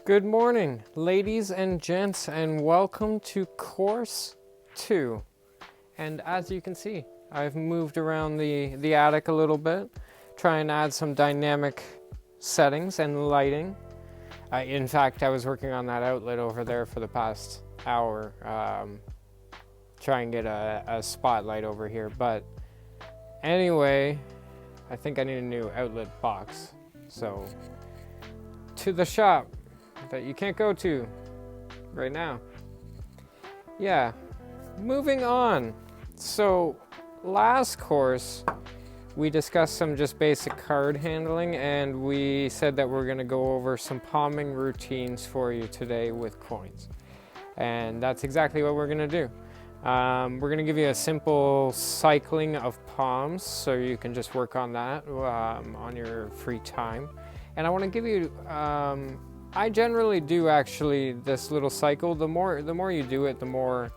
Good morning, ladies and gents, and welcome to Course 2. And as you can see, I've moved around the attic a little bit, trying to add some dynamic settings and lighting. In fact, I was working on that outlet over there for the past hour, try and get a spotlight over here. But anyway, I think I need a new outlet box. So, to the shop that you can't go to right now. Yeah, moving on. So last course we discussed some just basic card handling, and we said that we're going to go over some palming routines for you today with coins, and that's exactly what we're going to do. We're going to give you a simple cycling of palms so you can just work on that on your free time. And I want to give you I generally do actually this little cycle. The more you do it, the more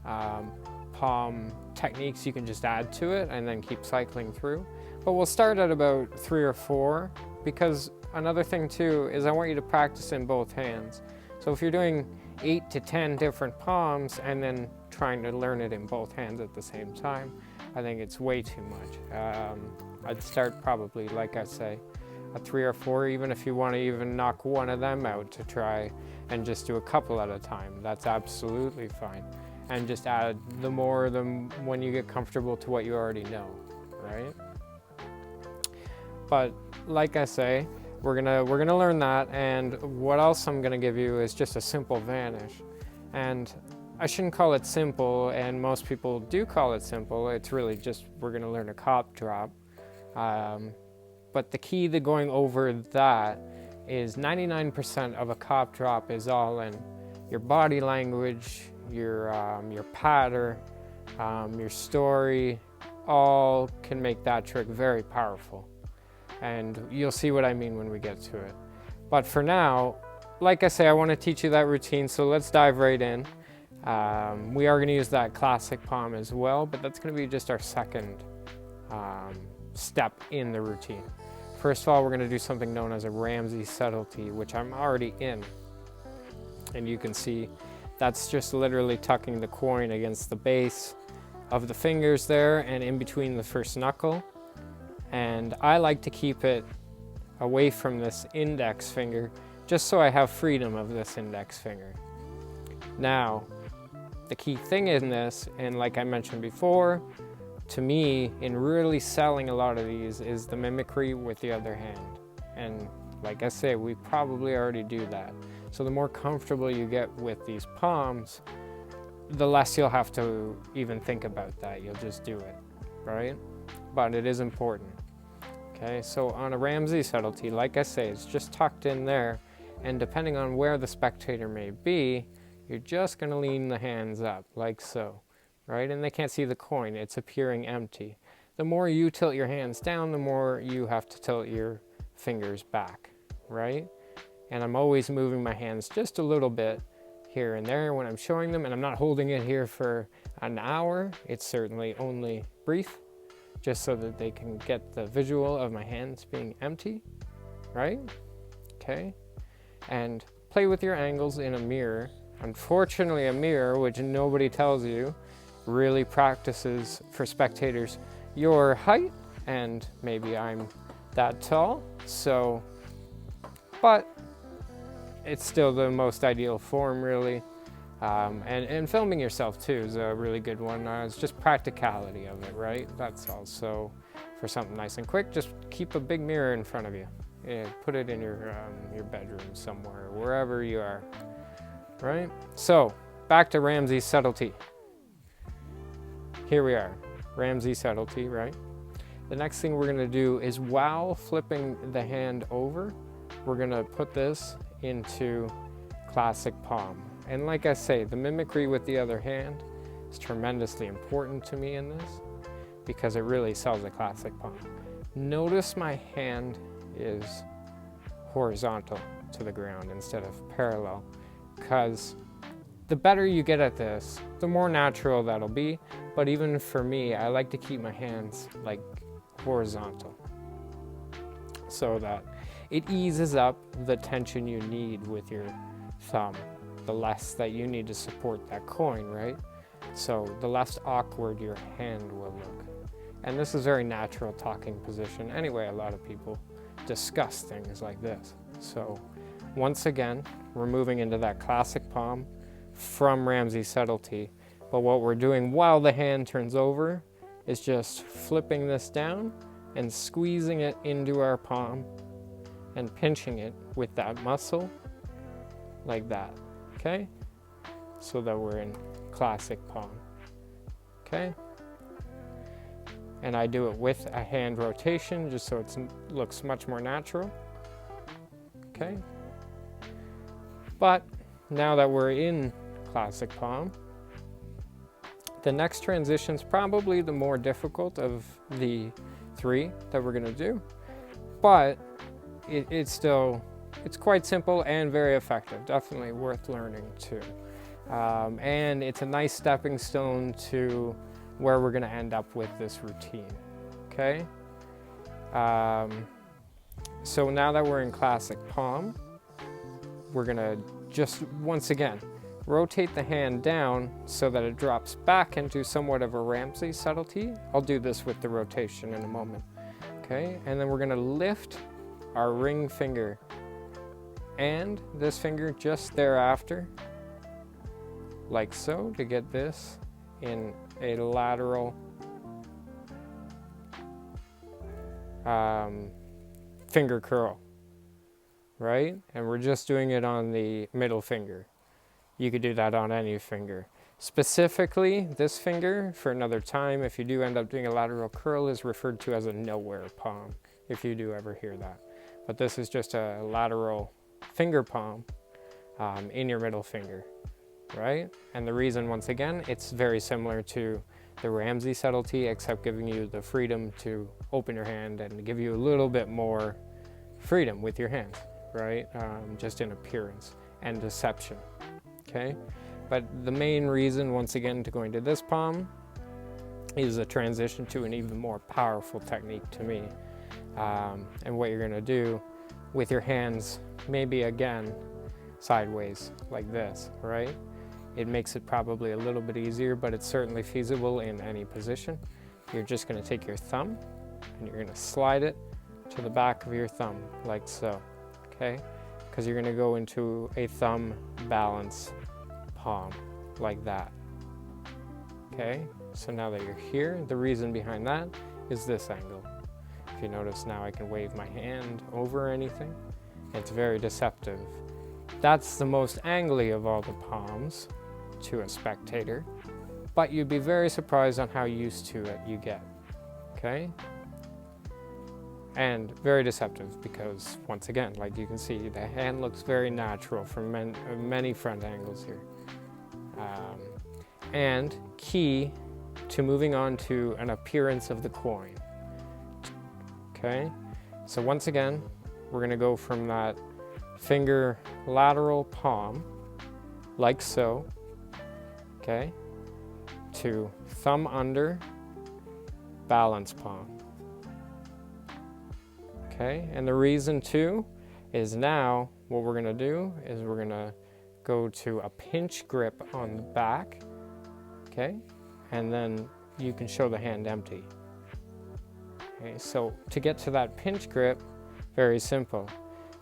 palm techniques you can just add to it and then keep cycling through. But we'll start at about 3 or 4, because another thing too is I want you to practice in both hands. So if you're doing 8 to 10 different palms and then trying to learn it in both hands at the same time, I think it's way too much. I'd start probably, like I say, at 3 or 4, even if you want to even knock one of them out to try and just do a couple at a time. That's absolutely fine. And just add the more when you get comfortable to what you already know, right? But like I say, we're gonna learn that, and what else I'm gonna give you is just a simple vanish. And I shouldn't call it simple, and most people do call it simple. It's really just we're gonna learn a cop drop. But the key to going over that is 99% of a cop drop is all in your body language, your patter, your story. All can make that trick very powerful. And you'll see what I mean when we get to it. But for now, like I say, I want to teach you that routine, so let's dive right in. We are going to use that classic palm as well, but that's going to be just our second step in the routine. First of all, we're going to do something known as a Ramsey subtlety, which I'm already in. And you can see that's just literally tucking the coin against the base of the fingers there and in between the first knuckle. And I like to keep it away from this index finger just so I have freedom of this index finger. Now, the key thing in this, and like I mentioned before, to me, in really selling a lot of these, is the mimicry with the other hand. And like I say, we probably already do that. So the more comfortable you get with these palms, the less you'll have to even think about that. You'll just do it, right? But it is important. Okay, so on a Ramsey subtlety, like I say, it's just tucked in there. And depending on where the spectator may be, you're just gonna lean the hands up, like so. Right? And they can't see the coin, it's appearing empty. The more you tilt your hands down, the more you have to tilt your fingers back, right? And I'm always moving my hands just a little bit here and there when I'm showing them, and I'm not holding it here for an hour. It's certainly only brief, just so that they can get the visual of my hands being empty, right? Okay. And play with your angles in a mirror. Unfortunately, a mirror, which nobody tells you, really practices for spectators your height, and maybe I'm that tall, so, but it's still the most ideal form, really. And filming yourself too is a really good one. It's just practicality of it, right? That's all. So for something nice and quick, just keep a big mirror in front of you. Yeah, put it in your bedroom somewhere, wherever you are, right? So back to Ramsey subtlety. Here we are, Ramsey subtlety, right? The next thing we're gonna do is, while flipping the hand over, we're gonna put this into classic palm. And like I say, the mimicry with the other hand is tremendously important to me in this, because it really sells a classic palm. Notice my hand is horizontal to the ground instead of parallel, because the better you get at this, the more natural that'll be. But even for me, I like to keep my hands like horizontal, so that it eases up the tension you need with your thumb, the less that you need to support that coin, right? So the less awkward your hand will look. And this is a very natural talking position. Anyway, a lot of people discuss things like this. So once again, we're moving into that classic palm from Ramsey subtlety. But what we're doing while the hand turns over is just flipping this down and squeezing it into our palm and pinching it with that muscle like that, okay? So that we're in classic palm, okay? And I do it with a hand rotation just so it looks much more natural, okay? But now that we're in classic palm, the next transition is probably the more difficult of the three that we're gonna do, but it's quite simple and very effective, definitely worth learning too. And it's a nice stepping stone to where we're gonna end up with this routine, okay? So now that we're in classic palm, we're gonna just, once again, rotate the hand down so that it drops back into somewhat of a Ramsey subtlety. I'll do this with the rotation in a moment, okay? And then we're gonna lift our ring finger and this finger just thereafter, like so, to get this in a lateral finger curl, right? And we're just doing it on the middle finger. You could do that on any finger. Specifically, this finger, for another time, if you do end up doing a lateral curl, is referred to as a nowhere palm, if you do ever hear that. But this is just a lateral finger palm in your middle finger, right? And the reason, once again, it's very similar to the Ramsey subtlety, except giving you the freedom to open your hand and give you a little bit more freedom with your hands, right? Just in appearance and deception, okay? But the main reason, once again, to going to this palm is a transition to an even more powerful technique to me. And what you're gonna do with your hands, maybe again, sideways like this, right? It makes it probably a little bit easier, but it's certainly feasible in any position. You're just gonna take your thumb and you're gonna slide it to the back of your thumb, like so, okay? Because you're gonna go into a thumb balance palm, like that, okay? So now that you're here, the reason behind that is this angle. If you notice now I can wave my hand over anything. It's very deceptive. That's the most angly of all the palms to a spectator, but you'd be very surprised on how used to it you get, okay? And very deceptive because, once again, like you can see, the hand looks very natural from many front angles here. And key to moving on to an appearance of the coin, okay? So once again, we're gonna go from that finger lateral palm, like so, okay, to thumb under, balance palm. Okay, and the reason too is now what we're gonna do is we're gonna go to a pinch grip on the back, okay, and then you can show the hand empty. Okay, so to get to that pinch grip, very simple.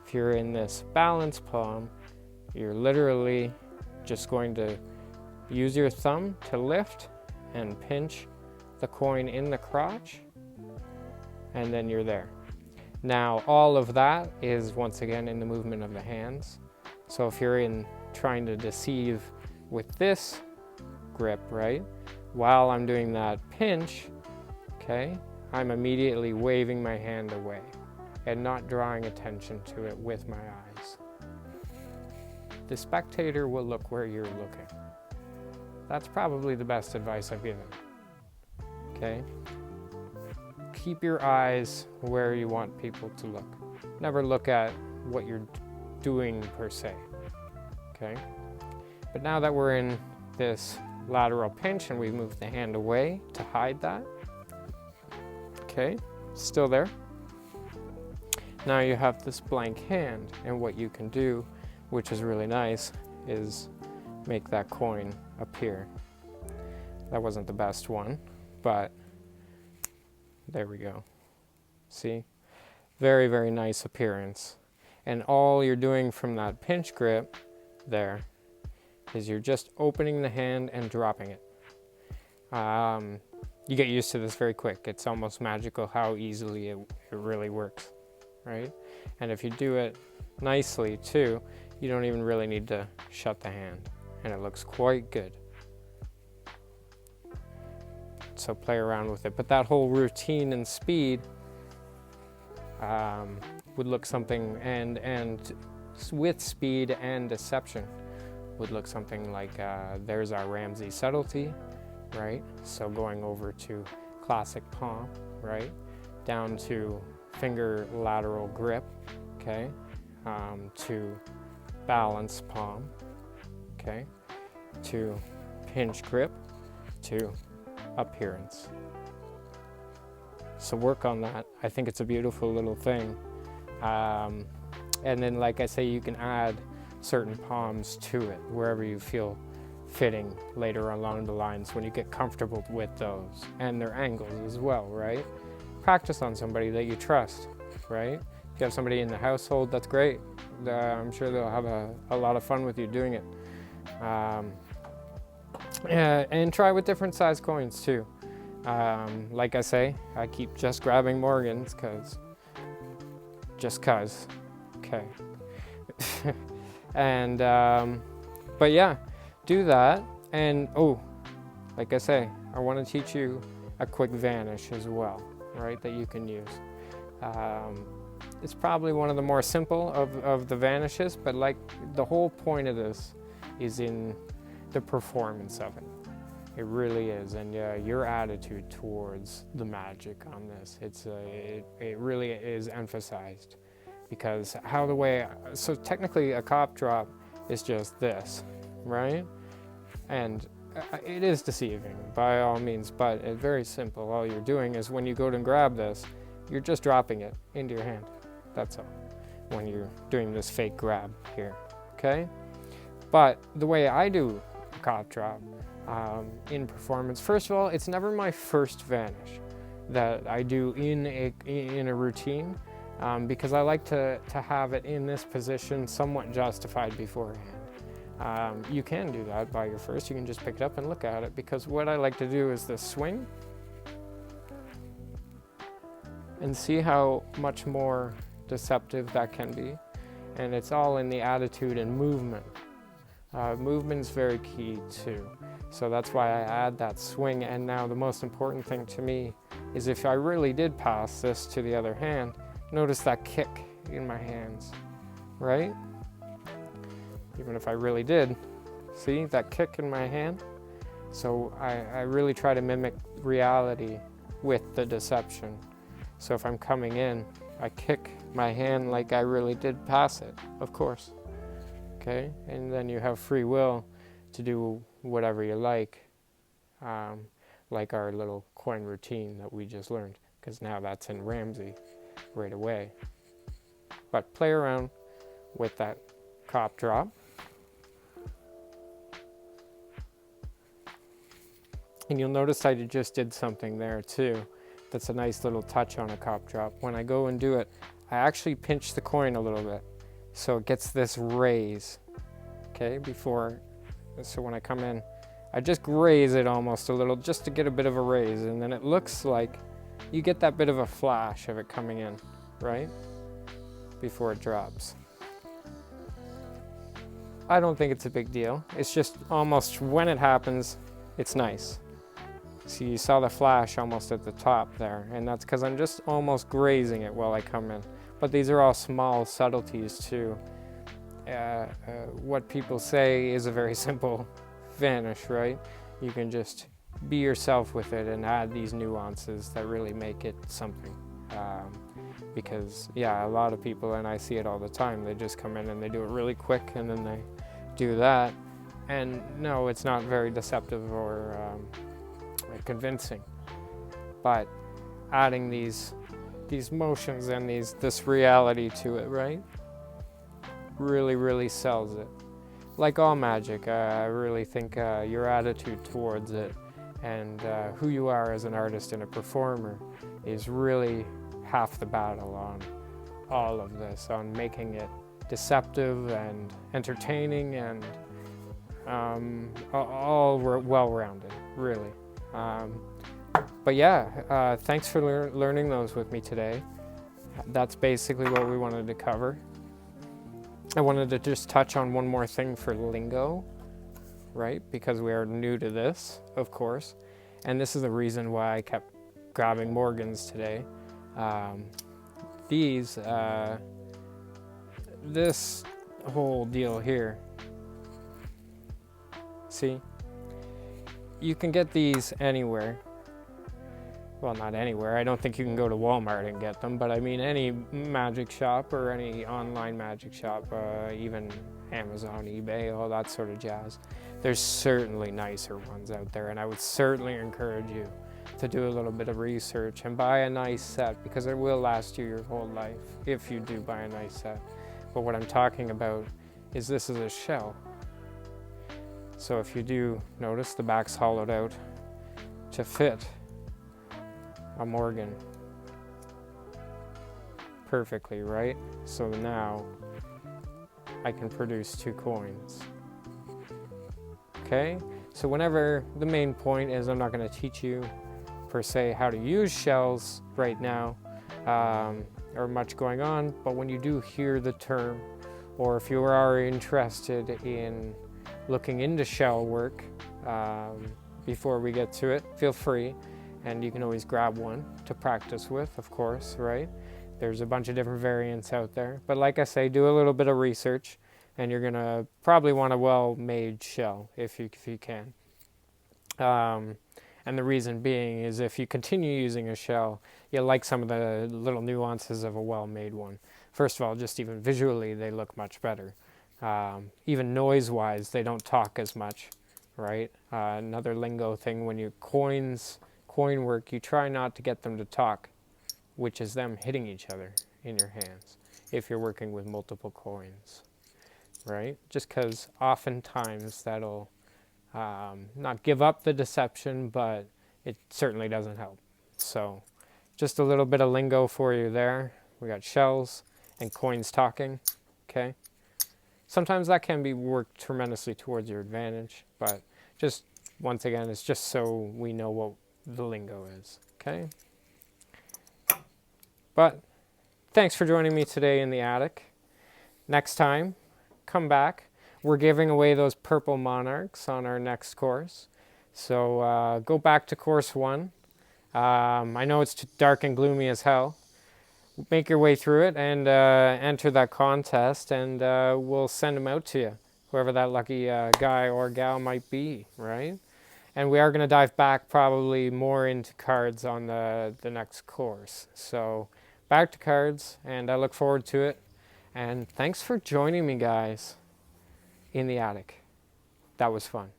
If you're in this balance palm, you're literally just going to use your thumb to lift and pinch the coin in the crotch, and then you're there. Now, all of that is, once again, in the movement of the hands. So if you're in trying to deceive with this grip, right, while I'm doing that pinch, okay, I'm immediately waving my hand away and not drawing attention to it with my eyes. The spectator will look where you're looking. That's probably the best advice I've given, okay? Keep your eyes where you want people to look. Never look at what you're doing per se, okay? But now that we're in this lateral pinch and we've moved the hand away to hide that, okay, still there. Now you have this blank hand, and what you can do, which is really nice, is make that coin appear. That wasn't the best one, but there we go. See? Very, very nice appearance. And all you're doing from that pinch grip there is you're just opening the hand and dropping it. You get used to this very quick. It's almost magical how easily it really works, right? And if you do it nicely too, you don't even really need to shut the hand, and it looks quite good. So play around with it. But that whole routine and speed would look something, and with speed and deception would look something like there's our Ramsey subtlety, right? So going over to classic palm, right? Down to finger lateral grip, okay? To balance palm, okay? To pinch grip, to appearance. So work on that. I think it's a beautiful little thing. And then, like I say, you can add certain palms to it wherever you feel fitting later along the lines when you get comfortable with those and their angles as well, right? Practice on somebody that you trust, right? If you have somebody in the household, that's great. I'm sure they'll have a lot of fun with you doing it. And try with different size coins too. Like I say, I keep just grabbing Morgans just cause, okay. And, but yeah, do that. And, like I say, I want to teach you a quick vanish as well, right, that you can use. It's probably one of the more simple of the vanishes, but like the whole point of this is in the performance of it. It really is, and your attitude towards the magic on this, it really is emphasized, because so technically a cop drop is just this, right? And it is deceiving by all means, but it's very simple. All you're doing is when you go to grab this, you're just dropping it into your hand. That's all, when you're doing this fake grab here, okay? But the way I do a cop drop in performance, first of all, it's never my first vanish that I do in a routine, because I like to have it in this position somewhat justified beforehand. You can do that by your first. You can just pick it up and look at it, because what I like to do is this swing and see how much more deceptive that can be. And it's all in the attitude and movement. Movement is very key too. So that's why I add that swing. And now the most important thing to me is if I really did pass this to the other hand, notice that kick in my hands, right? Even if I really did, see that kick in my hand? So I really try to mimic reality with the deception. So if I'm coming in, I kick my hand like I really did pass it, of course. Okay, and then you have free will to do whatever you like our little coin routine that we just learned, because now that's in Ramsey right away. But play around with that cop drop. And you'll notice I just did something there too. That's a nice little touch on a cop drop. When I go and do it, I actually pinch the coin a little bit, so it gets this raise, okay, so when I come in, I just graze it almost a little, just to get a bit of a raise, and then it looks like you get that bit of a flash of it coming in, right, before it drops. I don't think it's a big deal. It's just almost when it happens, it's nice. See, you saw the flash almost at the top there, and that's because I'm just almost grazing it while I come in. But these are all small subtleties too. What people say is a very simple vanish, right? You can just be yourself with it and add these nuances that really make it something. Because, yeah, a lot of people, and I see it all the time, they just come in and they do it really quick and then they do that. And no, it's not very deceptive or convincing. But adding these these motions and this reality to it, right? Really sells it. Like all magic, I really think your attitude towards it and who you are as an artist and a performer is really half the battle on all of this, on making it deceptive and entertaining and all well-rounded, really. But yeah, thanks for learning those with me today. That's basically what we wanted to cover. I wanted to just touch on one more thing for lingo, right? Because we are new to this, of course. And this is the reason why I kept grabbing Morgan's today. This whole deal here, see? You can get these anywhere. Well, not anywhere. I don't think you can go to Walmart and get them, but I mean any magic shop or any online magic shop, even Amazon, eBay, all that sort of jazz. There's certainly nicer ones out there, and I would certainly encourage you to do a little bit of research and buy a nice set, because it will last you your whole life if you do buy a nice set. But what I'm talking about is this is a shell. So if you do notice, the back's hollowed out to fit a Morgan perfectly, right? So now I can produce 2 coins. Okay, so whenever, the main point is I'm not going to teach you per se how to use shells right now, or much going on, but when you do hear the term, or if you are interested in looking into shell work, before we get to it, feel free. And you can always grab one to practice with, of course, right? There's a bunch of different variants out there. But like I say, do a little bit of research, and you're gonna probably want a well-made shell if you can. And the reason being is if you continue using a shell, you'll like some of the little nuances of a well-made one. First of all, just even visually, they look much better. Even noise-wise, they don't talk as much, right? Another lingo thing, when you coin work, you try not to get them to talk, which is them hitting each other in your hands if you're working with multiple coins, right? Just because oftentimes that'll not give up the deception, but it certainly doesn't help. So just a little bit of lingo for you there. We got shells and coins talking, okay? Sometimes that can be worked tremendously towards your advantage, but just once again, it's just so we know what the lingo is, okay? But thanks for joining me today in the attic. Next time, come back. We're giving away those Purple Monarchs on our next course. So go back to course 1. I know it's dark and gloomy as hell. Make your way through it and enter that contest, and we'll send them out to you, whoever that lucky guy or gal might be, right? And we are going to dive back probably more into cards on the next course. So back to cards, and I look forward to it. And thanks for joining me, guys, in the attic. That was fun.